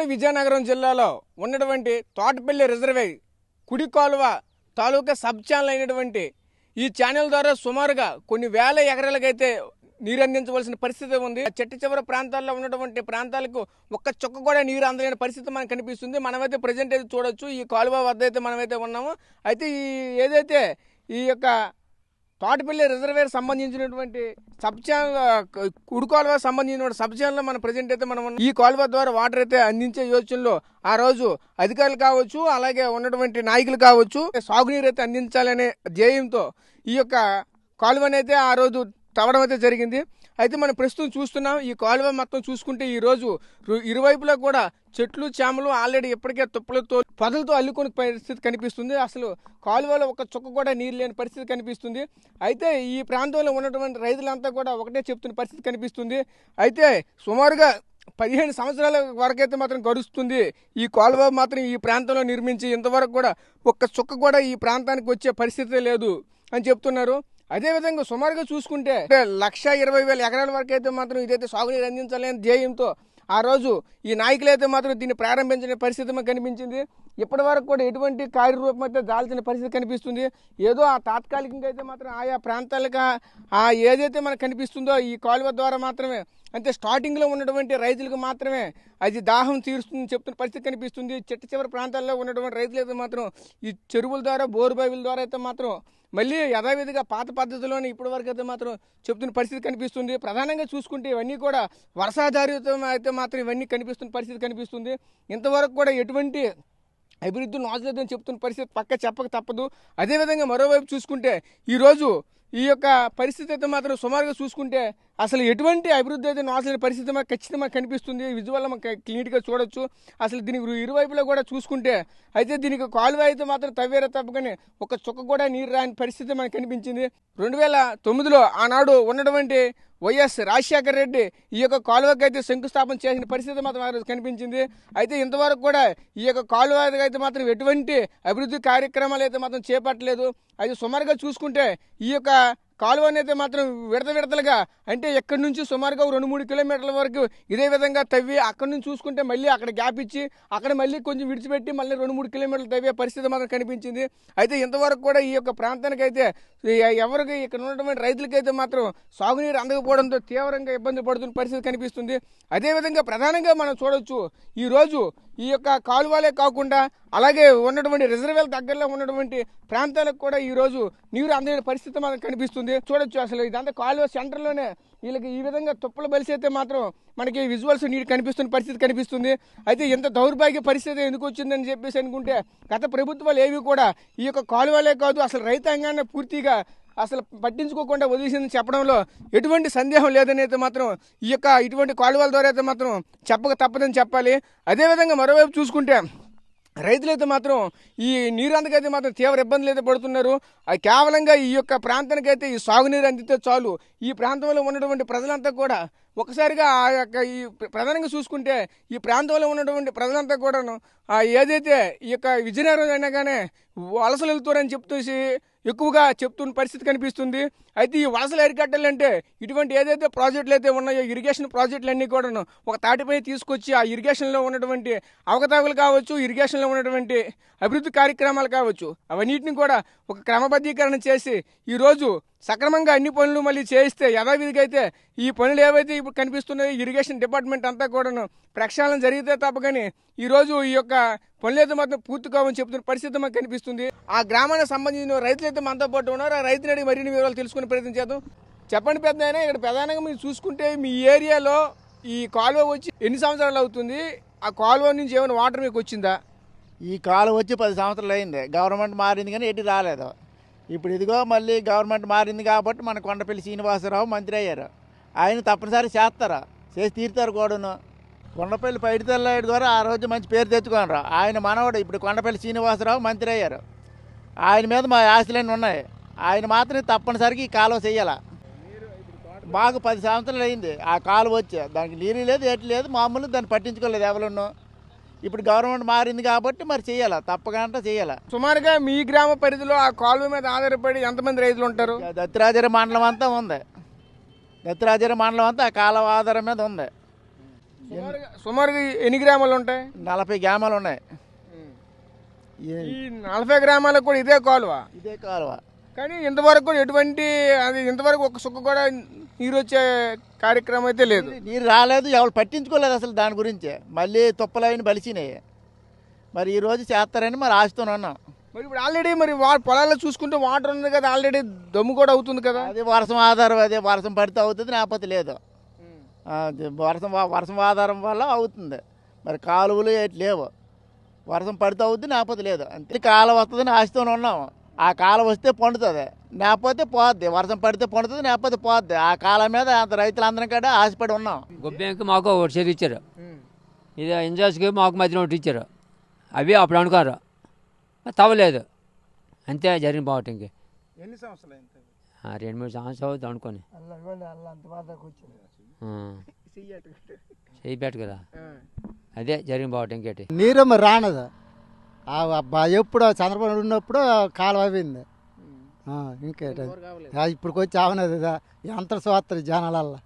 ఉమ్మడి విజయనగరం జిల్లాలో ఉన్నటువంటి తోటపల్లి రిజర్వాయర్ కుడి కాలువ తాలూకా సబ్ ఛానల్ అయినటువంటి ఈ ఛానల్ ద్వారా సుమారుగా కొన్ని వేల ఎకరాలకైతే నీరు అందించవలసిన పరిస్థితి ఉంది. చెట్టు చివరి ప్రాంతాల్లో ఉన్నటువంటి ప్రాంతాలకు ఒక్క చుక్క కూడా నీరు అందలేని పరిస్థితి మనకు కనిపిస్తుంది. మనమైతే ప్రజెంట్ అయితే చూడొచ్చు, ఈ కాలువ వద్ద అయితే మనమైతే ఉన్నాము. అయితే ఏదైతే ఈ యొక్క తోటపల్లి రిజర్వేర్ సంబంధించినటువంటి సబ్ ఛానల్ కుడి కాలువ సంబంధించిన సబ్ ఛానల్ మన ప్రజెంట్ అయితే మనం ఈ కాలువ ద్వారా వాటర్ అయితే అందించే యోచనలో ఆ రోజు అధికారులు కావచ్చు, అలాగే ఉన్నటువంటి నాయకులు కావచ్చు, సాగునీరు అయితే అందించాలనే ధ్యేయంతో ఈ యొక్క కాలువనైతే ఆ రోజు తవ్వడం అయితే జరిగింది. అయితే మనం ప్రస్తుతం చూస్తున్నాం ఈ కాలువ మొత్తం చూసుకుంటే ఈ రోజు ఇరువైపులా కూడా చెట్లు చేమలు ఆల్రెడీ ఇప్పటికే తుప్పలతో పొదలతో అల్లుకునే పరిస్థితి కనిపిస్తుంది. అసలు కాలువలో ఒక చుక్క కూడా నీరు లేని పరిస్థితి కనిపిస్తుంది. అయితే ఈ ప్రాంతంలో ఉన్నటువంటి రైతులంతా కూడా ఒకటే చెప్తున్న పరిస్థితి కనిపిస్తుంది. అయితే సుమారుగా 15 సంవత్సరాల వరకైతే మాత్రం గడుస్తుంది ఈ కాలువ మాత్రం ఈ ప్రాంతంలో నిర్మించి ఇంతవరకు కూడా ఒక్క చుక్క కూడా ఈ ప్రాంతానికి వచ్చే పరిస్థితి లేదు అని చెప్తున్నారు. అదేవిధంగా సుమారుగా చూసుకుంటే 1,20,000 ఎకరాల వరకు అయితే మాత్రం ఇదైతే సాగునీరు అందించాలనే ధ్యేయంతో ఆ రోజు ఈ నాయకులైతే మాత్రం దీన్ని ప్రారంభించిన పరిస్థితి మనకు కనిపించింది. ఇప్పటి వరకు కూడా ఎటువంటి కార్యరూపం అయితే దాల్చిన పరిస్థితి కనిపిస్తుంది. ఏదో ఆ తాత్కాలికంగా అయితే మాత్రం ఆయా ప్రాంతాలకు ఏదైతే మనకు కనిపిస్తుందో ఈ కాలువ ద్వారా మాత్రమే, అంటే స్టార్టింగ్లో ఉన్నటువంటి రైతులకు మాత్రమే అది దాహం తీరుస్తుందని చెప్తున్న పరిస్థితి కనిపిస్తుంది. చెట్టు చివరి ప్రాంతాల్లో ఉన్నటువంటి రైతులైతే మాత్రం ఈ చెరువుల ద్వారా బోరు బావిల ద్వారా అయితే మాత్రం మళ్ళీ యథావిధిగా పాత పద్ధతిలోనే ఇప్పటి వరకు అయితే మాత్రం చెప్తున్న పరిస్థితి కనిపిస్తుంది. ప్రధానంగా చూసుకుంటే ఇవన్నీ కూడా వర్షాధారితం అయితే మాత్రం ఇవన్నీ కనిపిస్తున్న పరిస్థితి కనిపిస్తుంది. ఇంతవరకు కూడా ఎటువంటి అభివృద్ధి నోచలేదని చెప్తున్న పరిస్థితి పక్క చెప్పక తప్పదు. అదేవిధంగా మరోవైపు చూసుకుంటే ఈరోజు ఈ యొక్క పరిస్థితి అయితే మాత్రం సుమారుగా చూసుకుంటే అసలు ఎటువంటి అభివృద్ధి అయితే నోచలేని పరిస్థితి మనకు ఖచ్చితంగా కనిపిస్తుంది. విజువల్ మనకు క్లియర్గా చూడొచ్చు. అసలు దీనికి ఇరువైపులో కూడా చూసుకుంటే అయితే దీనికి కాలువ అయితే మాత్రం తవ్వేరే తప్పగానే ఒక చుక్క కూడా నీరు రాని పరిస్థితి మనకు కనిపించింది. 2009లో ఆనాడు ఉన్నటువంటి వైఎస్ రాజశేఖర రెడ్డి ఈ యొక్క కాలువకి అయితే శంకుస్థాపన చేసిన పరిస్థితి మాత్రం కనిపించింది. అయితే ఇంతవరకు కూడా ఈ యొక్క కాలువ అయితే మాత్రం ఎటువంటి అభివృద్ధి కార్యక్రమాలు అయితే మాత్రం చేపట్టలేదు. అయితే సుమారుగా చూసుకుంటే ఈ యొక్క కాలువని అయితే మాత్రం విడతలుగా అంటే ఎక్కడి నుంచి సుమారుగా 2-3 కిలోమీటర్ల వరకు ఇదే విధంగా తవ్వి అక్కడి నుంచి చూసుకుంటే మళ్ళీ అక్కడ గ్యాప్ ఇచ్చి అక్కడ మళ్ళీ కొంచెం విడిచిపెట్టి మళ్ళీ 2-3 కిలోమీటర్లు తవ్వే పరిస్థితి మాత్రం కనిపించింది. అయితే ఇంతవరకు కూడా ఈ యొక్క ప్రాంతానికి అయితే ఎవరికి ఇక్కడ ఉన్నటువంటి రైతులకైతే మాత్రం సాగునీరు అందకపోవడంతో తీవ్రంగా ఇబ్బంది పడుతున్న పరిస్థితి కనిపిస్తుంది. అదేవిధంగా ప్రధానంగా మనం చూడవచ్చు ఈరోజు ఈ యొక్క కాలువలే కాకుండా అలాగే ఉన్నటువంటి రిజర్వేర్ దగ్గరలో ఉన్నటువంటి ప్రాంతాలకు కూడా ఈరోజు నీరు అందని పరిస్థితి మనకు కనిపిస్తుంది. చూడొచ్చు అసలు ఇదంతా కాలువ సెంటర్లోనే వీళ్ళకి ఈ విధంగా తుప్పల బలిసి అయితే మాత్రం మనకి విజువల్స్ నీరు కనిపిస్తున్న పరిస్థితి కనిపిస్తుంది. అయితే ఎంత దౌర్భాగ్య పరిస్థితి ఎందుకు వచ్చిందని చెప్పేసి అనుకుంటే గత ప్రభుత్వాలు ఏవి కూడా ఈ యొక్క కాలువలే కాదు అసలు రైతాంగాన్ని పూర్తిగా అసలు పట్టించుకోకుండా వదిలేసిందని చెప్పడంలో ఎటువంటి సందేహం లేదని అయితే మాత్రం ఈ యొక్క ఇటువంటి కాలువల ద్వారా అయితే మాత్రం చెప్పక తప్పదని చెప్పాలి. అదేవిధంగా మరోవైపు చూసుకుంటే రైతులైతే మాత్రం ఈ నీరు అందకైతే మాత్రం తీవ్ర ఇబ్బందులు అయితే పడుతున్నారు. అది కేవలంగా ఈ యొక్క ప్రాంతానికైతే ఈ సాగునీరు అందితే చాలు. ఈ ప్రాంతంలో ఉన్నటువంటి ప్రజలంతా కూడా ఒకసారిగా ఆ యొక్క ఈ ప్రధానంగా చూసుకుంటే ఈ ప్రాంతంలో ఉన్నటువంటి ప్రజలంతా కూడాను ఏదైతే ఈ యొక్క విజయనగరం అయినా కానీ వలసలు వెళ్తారని చెప్తూసి ఎక్కువగా చెప్తున్న పరిస్థితి కనిపిస్తుంది. అయితే ఈ వలసలు అరికట్టాలంటే ఇటువంటి ఏదైతే ప్రాజెక్టులు అయితే ఉన్నాయో ఇరిగేషన్ ప్రాజెక్టులన్నీ కూడా ఒక తాటిపై తీసుకొచ్చి ఆ ఇరిగేషన్లో ఉన్నటువంటి అవకతవకలు కావచ్చు, ఇరిగేషన్లో ఉన్నటువంటి అభివృద్ధి కార్యక్రమాలు కావచ్చు, అవన్నిటిని కూడా ఒక క్రమబద్ధీకరణ చేసి ఈరోజు సక్రమంగా అన్ని పనులు మళ్ళీ చేయిస్తే యథావిధిగా అయితే ఈ పనులు ఏవైతే ఇప్పుడు కనిపిస్తున్నాయో ఇరిగేషన్ డిపార్ట్మెంట్ అంతా కూడాను ప్రక్షాళన జరిగితే తప్పగానే ఈరోజు ఈ యొక్క పనులైతే మాత్రం పూర్తి కావని చెప్తున్న పరిస్థితి మనకు కనిపిస్తుంది. ఆ గ్రామానికి సంబంధించిన రైతులైతే మనతో పాటు ఉన్నారు. ఆ రైతుని అడిగి మరిన్ని వివరాలు తెలుసుకునే ప్రయత్నం చేద్దాం. చెప్పండి పెద్ద అయినా, ఇక్కడ ప్రధానంగా మీరు చూసుకుంటే మీ ఏరియాలో ఈ కాలువ వచ్చి ఎన్ని సంవత్సరాలు అవుతుంది? ఆ కాలువ నుంచి ఏమైనా వాటర్ మీకు వచ్చిందా? ఈ కాలువ వచ్చి 10 సంవత్సరాలు అయింది. గవర్నమెంట్ మారింది కానీ ఎటు రాలేదు. ఇప్పుడు ఇదిగో మళ్ళీ గవర్నమెంట్ మారింది కాబట్టి మన కొండపల్లి శ్రీనివాసరావు మంత్రి అయ్యారు. ఆయన తప్పనిసరి చేస్తారు, చేసి తీరుతారు కూడాను. కొండపల్లి పైడితల్లాయుడు ద్వారా ఆ రోజు మంచి పేరు తెచ్చుకున్నారు. ఆయన మనవడు ఇప్పుడు కొండపల్లి శ్రీనివాసరావు మంత్రి అయ్యారు. ఆయన మీద మా ఆశలన్నీ ఉన్నాయి. ఆయన మాత్రం తప్పనిసరిగా ఈ కాలువ చెయ్యాలి. మాకు 10 సంవత్సరాలు అయింది ఆ కాలువ వచ్చి, దానికి నీరు లేదు ఎటు లేదు, మామూలు దాన్ని పట్టించుకోలేదు ఎవరున్నో. ఇప్పుడు గవర్నమెంట్ మారింది కాబట్టి మరి చెయ్యాలి, తప్పకుండా చెయ్యాలి. సుమారుగా మీ గ్రామ పరిధిలో ఆ కాలువ మీద ఆధారపడి ఎంతమంది రైతులు ఉంటారు? దత్తిరాజర మండలం అంతా ఉంది. దత్తిరాజర మండలం అంతా ఆ కాలువ ఆధారం మీద ఉంది. సుమారుగా ఎన్ని గ్రామాలు ఉంటాయి? 40 గ్రామాలు ఉన్నాయి. ఈ 40 గ్రామాలకు కూడా ఇదే కాలువ? ఇదే కాలువ. కానీ ఇంతవరకు కూడా ఇంతవరకు ఒక సుక్క కూడా నీరు వచ్చే కార్యక్రమం అయితే లేదు. నీరు రాలేదు, ఎవరు పట్టించుకోలేదు అసలు దాని గురించి. మళ్ళీ తుప్పలైన బలిసినాయి. మరి ఈరోజు చేస్తారని మరి ఆశతో ఉన్నాం. మరి ఇప్పుడు ఆల్రెడీ మరి పొలాల్లో చూసుకుంటే వాటర్ ఉంది కదా, ఆల్రెడీ దమ్ము కూడా అవుతుంది కదా. అది వర్షం ఆధారం, అదే వర్షం పడితే అవుతుంది, లేకపోతే లేదు. వర్షం ఆధారం వల్ల అవుతుంది. మరి కాలువలు ఏటి లేవు, వర్షం పడితే అవుతుంది, లేకపోతే లేదు. అంతే కాలం వస్తుందని ఆశతో ఉన్నాము. ఆ కాలం వస్తే పండుతుంది, లేకపోతే పోద్ది. వర్షం పడితే పండుతుంది, లేకపోతే పోద్ది. ఆ కాలం మీద అంత రైతులందరం కూడా ఆశపడి ఉన్నాం. గొబ్బెంకి మాకు ఒకటి చేతి ఇచ్చారు, ఇది ఇంజాస్కి మాకు మధ్యన ఒకటి ఇచ్చారు. అవి అప్పుడు అనుకోరు, తవ్వలేదు. అంతే జరిగిన బాగుంటుంది. ఎన్ని సంవత్సరాలు 2-3 సంవత్సరాలు అవుతుంది అనుకోని చెయ్యి పెట్టు కదా. అదే జరిగిన బాగుంటుంది. ఇంకేటి నీరు మరి రానదు. ఎప్పుడు చంద్రబాబు ఉన్నప్పుడు కాలువ అయింది. ఇంకేట ఇప్పటికి వచ్చి అవనది ఎంత చూస్తారు జనాలల్లా.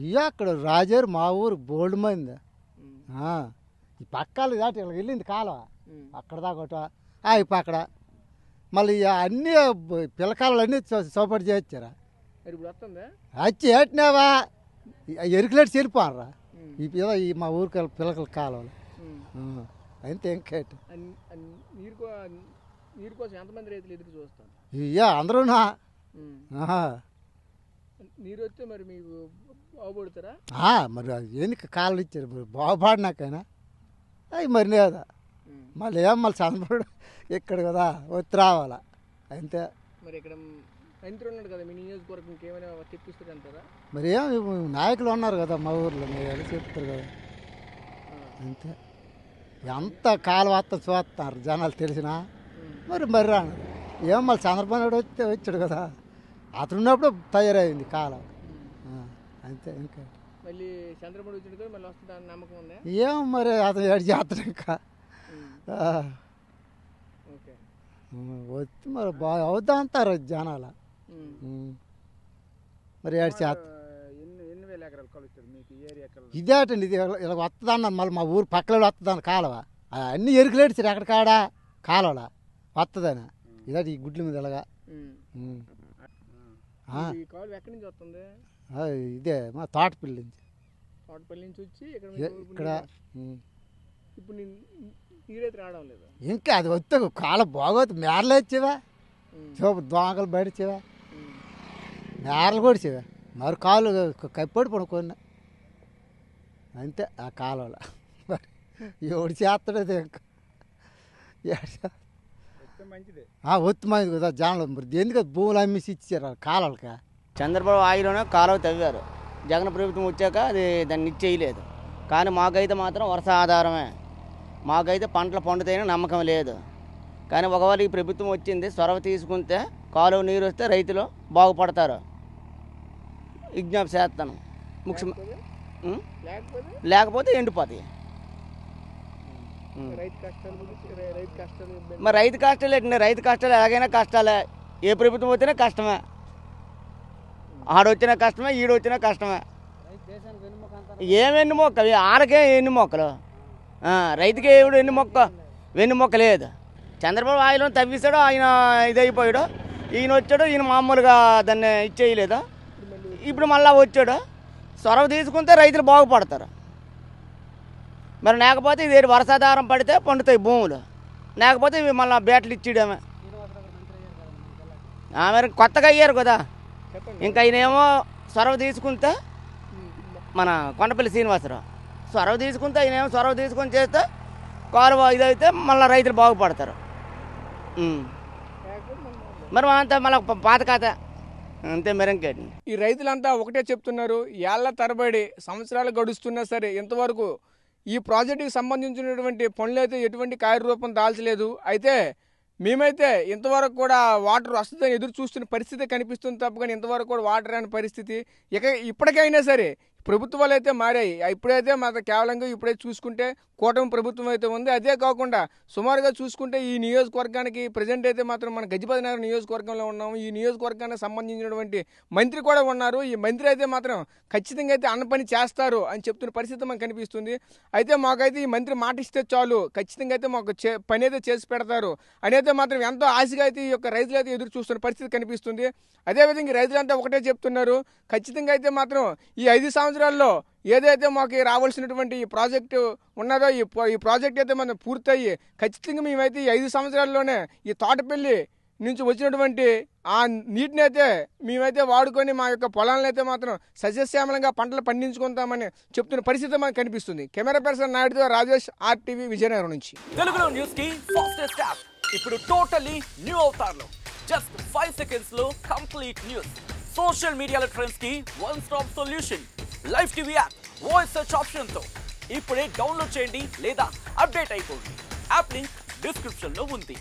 ఇక అక్కడ రాజారు మా ఊరు బోల్డ్ మంది. ఈ పక్కలు దాటి ఇలా వెళ్ళింది కాలువ అక్కడ దాకా ఇప్పుడు అక్కడ మళ్ళీ అన్నీ పిల్లకాయలు అన్నీ సోపడి చేయించారా. వచ్చి ఏటినావా ఎరుకులేటి చెరిపోనరా ఈ మా ఊరికి పిల్లకల కాలువలు. అంతే ఇంకేటి ఇయ్యా అందరూనా నీరు వస్తే మరి మీకు బాగుపడతారా? మరి ఎందుకు కాళ్ళు ఇచ్చారు మరి బాగుపడినాకైనా అవి మరి లేదా మళ్ళీ మళ్ళీ చంద్రుడు ఇక్కడ కదా వచ్చి రావాలా అంతే. మరి ఇక్కడ మంత్రి ఉన్నాడు కదా, మీ నియోజకవర్గం ఏమైనా తెప్పిస్తారంటారా? మరి నాయకులు ఉన్నారు కదా మా ఊర్లో, మీరు చెప్తారు కదా. అంతే ఎంత కాలు చూస్తున్నారు జనాలు తెలిసినా మరి రాను మళ్ళీ చంద్రబాబు నాయుడు వచ్చాడు కదా, అతను ఉన్నప్పుడు తయారైంది కాలం. అంతే ఇంకా మళ్ళీ చంద్రబాబు వచ్చాడు కదా, మళ్ళీ వస్తుందని నమ్మకం ఉందా? మరి అతను ఏడు చేస్తాడు ఇంకా వచ్చి మరి బాగా అవుతా అంటారు జనాల. మరి ఏడు చేస్తా ఇదేటండి, ఇది ఇలా వస్తుంది అన్నాను. మళ్ళీ మా ఊరు పక్కన వస్తుందని కాలువ అన్నీ ఎరుకులేడ్చారు ఎక్కడ కాడా కాలువలా వస్తుందని. ఇదే ఈ గుడ్ల మీద ఇలాగా ఇదే మా తోటపల్లి నుంచి. తోటపల్లి నుంచి వచ్చి ఇక్కడ ఇప్పుడు నీరైతే రావడం లేదు. ఇంకా అది వస్తే కాలం బాగోదు. మేరలు వచ్చేవా చూపు దోమకలు బడిచేవా, మేరలు కొడిచేవా, మరి కాలు కప్పడి పడుకోండి అంతే. ఆ కాలంలో మరి ఎవడు చేస్తాడు అది ఇంకా ఒత్తి మంది కదా జనాలు. మరి ఎందుకు భూములు అమ్మేసి ఇచ్చారు కాలువలకి. చంద్రబాబు ఆయిలోనే కాలువ తవ్వారు, జగన్ ప్రభుత్వం వచ్చాక అది దాన్ని ఇచ్చేయలేదు. కానీ మాకైతే మాత్రం వర్ష ఆధారమే, మాకైతే పంటలు పండుతాయని నమ్మకం లేదు. కానీ ఒకవేళ ఈ ప్రభుత్వం వచ్చింది, చొరవ తీసుకుంటే కాలువ నీరు వస్తే రైతులు బాగుపడతారు. విజ్ఞప్తి చేస్తాను. లేకపోతే ఎండిపోతాయి. మరి రైతు కష్టాలు ఏంటండి? రైతు కష్టాలు ఎలాగైనా కష్టాలే, ఏ ప్రభుత్వం వచ్చినా కష్టమే. ఆడొచ్చినా కష్టమే, ఈడొచ్చినా కష్టమే. ఏం ఎన్ని మొక్క ఆడకే ఎన్ని మొక్కలు, రైతుకే ఏడు ఎన్ని వెన్ను మొక్క లేదు. చంద్రబాబు ఆయన తవ్విస్తాడు, ఆయన ఇదైపోయాడు. ఈయన వచ్చాడు, ఈయన మామూలుగా దాన్ని ఇచ్చేయలేదు. ఇప్పుడు మళ్ళీ వచ్చాడు, చొరవ తీసుకుంటే రైతులు బాగుపడతారు. మరి లేకపోతే ఇది వర్షాధారం పడితే పండుతాయి భూములు, లేకపోతే ఇవి మళ్ళీ బేటలు ఇచ్చేయడమే. మరి కొత్తగా అయ్యారు కదా, ఇంకా ఈయనేమో చొరవ తీసుకుంటే మన కొండపల్లి శ్రీనివాసరావు చొరవ తీసుకుంటే ఈయనేమో చొరవ తీసుకొని చేస్తే కాలువ ఇదైతే మళ్ళీ రైతులు బాగుపడతారు. మరి అంతా మళ్ళీ పాత కథ అంతే. మరి ఇంకేంటి, ఈ రైతులంతా ఒకటే చెప్తున్నారు, ఏళ్ల తరబడి సంవత్సరాలు గడుస్తున్నా సరే ఇంతవరకు ఈ ప్రాజెక్టుకి సంబంధించినటువంటి పనులు అయితే ఎటువంటి కార్యరూపం దాల్చలేదు. అయితే మేమైతే ఇంతవరకు కూడా వాటర్ వస్తుందని ఎదురు చూస్తున్న పరిస్థితి కనిపిస్తుంది తప్ప కానీ ఇంతవరకు కూడా వాటర్ అనే పరిస్థితి ఇప్పటికైనా సరే ప్రభుత్వాలు అయితే మారాయి. ఇప్పుడైతే మాత్రం కేవలంగా ఇప్పుడైతే చూసుకుంటే కూటమి ప్రభుత్వం అయితే ఉంది. అదే కాకుండా సుమారుగా చూసుకుంటే ఈ నియోజకవర్గానికి ప్రజెంట్ అయితే మాత్రం మన గజపతి నగర్ నియోజకవర్గంలో ఉన్నాము. ఈ నియోజకవర్గానికి సంబంధించినటువంటి మంత్రి కూడా ఉన్నారు. ఈ మంత్రి అయితే మాత్రం ఖచ్చితంగా అయితే అన్న పని చేస్తారు అని చెప్తున్న పరిస్థితి మనకు కనిపిస్తుంది. అయితే మాకైతే ఈ మంత్రి మాట ఇస్తే చాలు, ఖచ్చితంగా అయితే మాకు పని అయితే చేసి పెడతారు అనేది మాత్రం ఎంతో ఆశగా అయితే ఈ యొక్క రైతులు అయితే ఎదురు చూస్తున్న పరిస్థితి కనిపిస్తుంది. అదేవిధంగా రైతులంతా ఒకటే చెప్తున్నారు, ఖచ్చితంగా అయితే మాత్రం ఈ 5 సంవత్సరాల్లో ఏదైతే మాకు రావాల్సినటువంటి ఈ ప్రాజెక్టు ఉన్నదో ఈ ప్రాజెక్ట్ అయితే మనం పూర్తయ్యి ఖచ్చితంగా మేమైతే ఈ 5 సంవత్సరాల్లోనే ఈ తోటపల్లి నుంచి వచ్చినటువంటి ఆ నీటిని అయితే మేమైతే వాడుకొని మా యొక్క పొలాలను అయితే మాత్రం సస్యశ్యామలంగా పంటలు పండించుకుంటామని చెప్తున్న పరిస్థితి మనకు కనిపిస్తుంది. కెమెరా పర్సన్ నాయుడుతో రాజేష్, RTV, విజయనగరం నుంచి. తెలుగులో న్యూస్ కి ఫాస్టెస్ట్ యాప్ ఇప్పుడు టోటలీ న్యూ అవతార్లో జస్ట్ 5 సెకండ్స్ లో కంప్లీట్ న్యూస్. సోషల్ మీడియాలో ట్రెండ్స్ కి one stop solution. Live TV app voice search option తో ఇప్పుడే డౌన్లోడ్ చేయండి లేదా అప్డేట్ అయిపోండి. యాప్ లింక్ డిస్క్రిప్షన్ లో ఉంది.